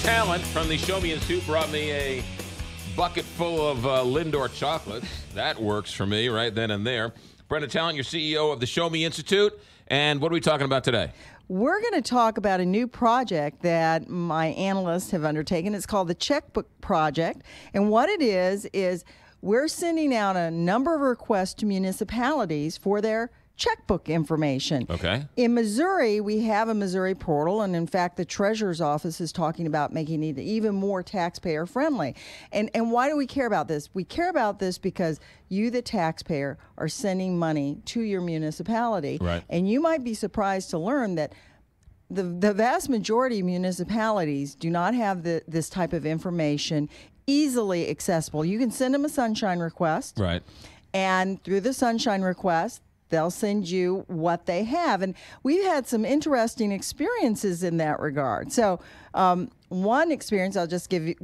Talent from the Show Me Institute brought me a bucket full of Lindor chocolates. That works for me right then and there. Brenda Talent, you're CEO of the Show Me Institute. And what are we talking about today? We're going to talk about a new project that my analysts have undertaken. It's called the Checkbook Project. And what it is we're sending out a number of requests to municipalities for their checkbook information. Okay. In Missouri, we have a Missouri portal, and in fact, the Treasurer's Office is talking about making it even more taxpayer friendly. And why do we care about this? We care about this because you, the taxpayer, are sending money to your municipality. Right. And you might be surprised to learn that the vast majority of municipalities do not have this type of information easily accessible. You can send them a sunshine request. Right. And through the sunshine request, they'll send you what they have. And we've had some interesting experiences in that regard. So one experience I'll just give you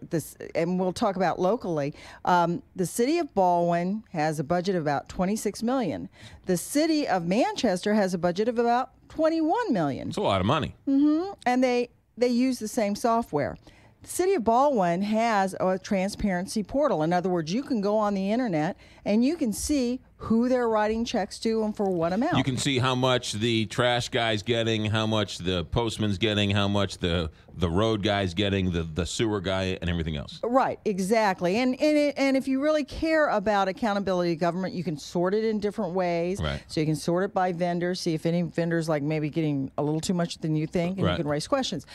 this, and we'll talk about locally. The city of Baldwin has a budget of about $26 million. The city of Manchester has a budget of about $21 million. It's a lot of money. Mm-hmm. And they use the same software. The city of Baldwin has a transparency portal. In other words, you can go on the internet and you can see who they're writing checks to and for what amount. You can see how much the trash guy's getting, how much the postman's getting, how much the road guy's getting, the sewer guy, and everything else. Right, exactly. And if you really care about accountability of government, you can sort it in different ways. Right. So you can sort it by vendor, see if any vendor's like maybe getting a little too much than you think, and Right. you can raise questions.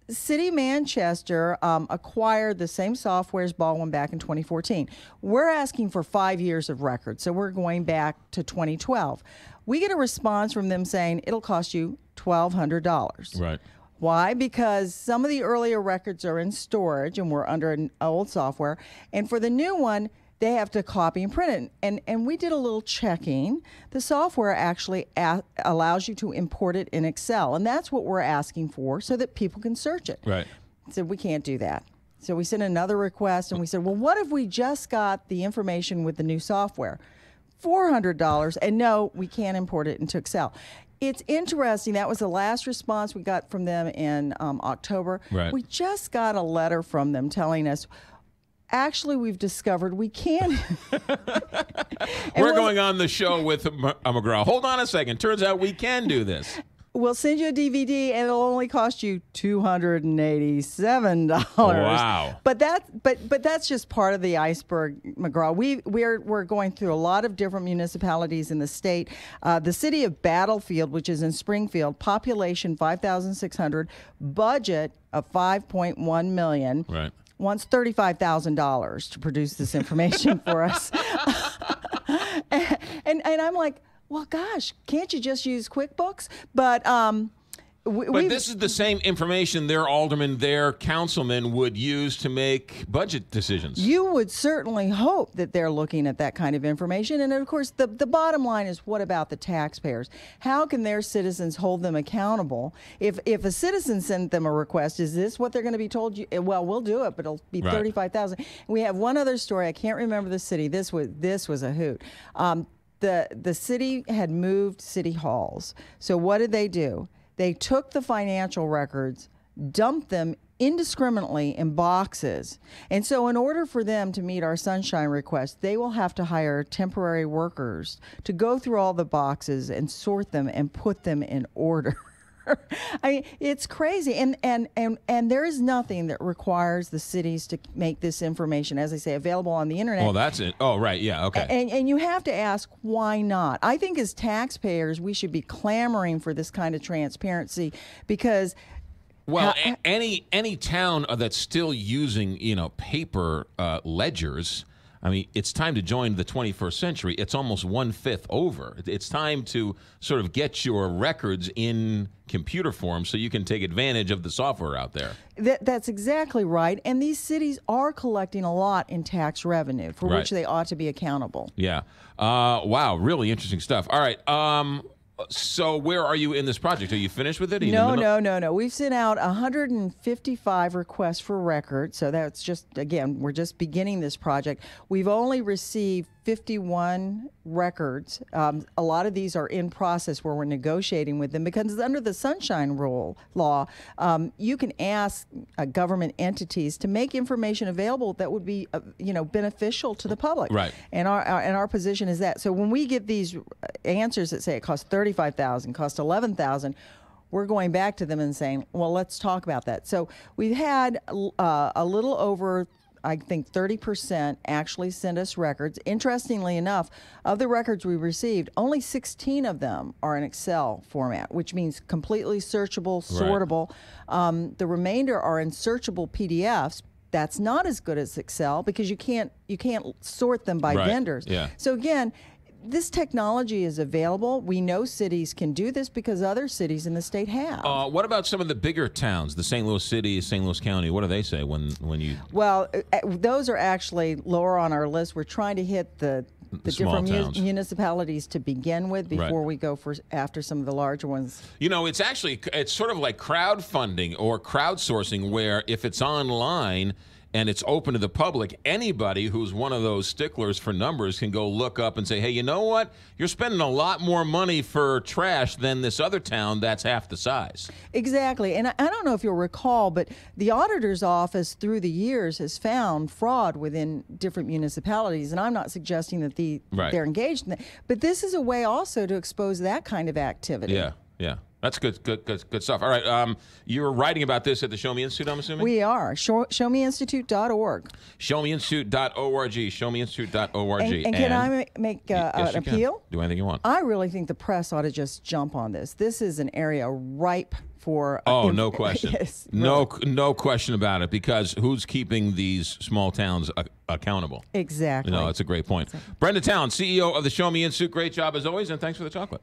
City of Manchester acquired the same software as Baldwin back in 2014. We're asking for 5 years of records, so we're going back to 2012. We get a response from them saying it'll cost you $1,200. Right. Why? Because some of the earlier records are in storage and we're under an old software, and for the new one, they have to copy and print it. And we did a little checking. The software actually allows you to import it in Excel, and that's what we're asking for so that people can search it. Right. So we can't do that. So we sent another request, and we said, well, what if we just got the information with the new software? $400, and no, we can't import it into Excel. It's interesting. That was the last response we got from them in October. Right. We just got a letter from them telling us, actually, we've discovered we can. We're going on the show with McGraw. Hold on a second. Turns out we can do this. We'll send you a DVD, and it'll only cost you $287. Wow! But that's just part of the iceberg, McGraw. We're going through a lot of different municipalities in the state. The city of Battlefield, which is in Springfield, population 5,600, budget of $5.1 million. Right. Wants $35,000 to produce this information for us. and I'm like, well, gosh, can't you just use QuickBooks? But this is the same information their aldermen, their councilmen would use to make budget decisions. You would certainly hope that they're looking at that kind of information. And, of course, the bottom line is, what about the taxpayers? How can their citizens hold them accountable? If a citizen sent them a request, is this what they're going to be told? Well, we'll do it, but it'll be Right. $35,000. We have one other story. I can't remember the city. This was a hoot. The city had moved city halls. So what did they do? They took the financial records, dumped them indiscriminately in boxes. And so in order for them to meet our sunshine request, they will have to hire temporary workers to go through all the boxes and sort them and put them in order. I mean, it's crazy. And there is nothing that requires the cities to make this information, as I say, available on the internet. Oh, that's it. Oh, right. Yeah. Okay. And you have to ask, why not? I think as taxpayers, we should be clamoring for this kind of transparency because... Well, any town that's still using, paper ledgers, I mean, it's time to join the 21st century. It's almost 1/5 over. It's time to sort of get your records in computer form so you can take advantage of the software out there. That's exactly right. And these cities are collecting a lot in tax revenue for Right. which they ought to be accountable. Yeah. Wow. Really interesting stuff. All right. So where are you in this project? Are you finished with it? No. We've sent out 155 requests for records. So that's just, again, we're just beginning this project. We've only received 51 records. A lot of these are in process where we're negotiating with them because under the Sunshine Law, you can ask government entities to make information available that would be, beneficial to the public. Right. And our position is that. So when we get these answers that say it costs $35,000, costs $11,000, we're going back to them and saying, well, let's talk about that. So we've had a little over, I think 30% actually send us records. Interestingly enough, of the records we received, only 16 of them are in Excel format, which means completely searchable, sortable. Right. The remainder are in searchable PDFs. That's not as good as Excel because you can't sort them by vendors. Yeah. So again, this technology is available. We know cities can do this because other cities in the state have. What about some of the bigger towns, the St. Louis City, St. Louis County? What do they say when you... Well, those are actually lower on our list. We're trying to hit the different municipalities to begin with before we go after some of the larger ones. It's sort of like crowdfunding or crowdsourcing where if it's online and it's open to the public, anybody who's one of those sticklers for numbers can go look up and say, hey, you know what? You're spending a lot more money for trash than this other town that's half the size. Exactly. And I don't know if you'll recall, but the auditor's office through the years has found fraud within different municipalities. And I'm not suggesting that they're engaged in that. But this is a way also to expose that kind of activity. Yeah, yeah. That's good stuff. All right, you're writing about this at the Show Me Institute, I'm assuming? We are. ShowMeInstitute.org. ShowMeInstitute.org. ShowMeInstitute.org. And can I make an appeal? Do anything you want. I really think the press ought to just jump on this. This is an area ripe for... no question. Yes, no question about it, because who's keeping these small towns accountable? Exactly. That's a great point. Exactly. Brenda Town, CEO of the Show Me Institute. Great job as always, and thanks for the chocolate.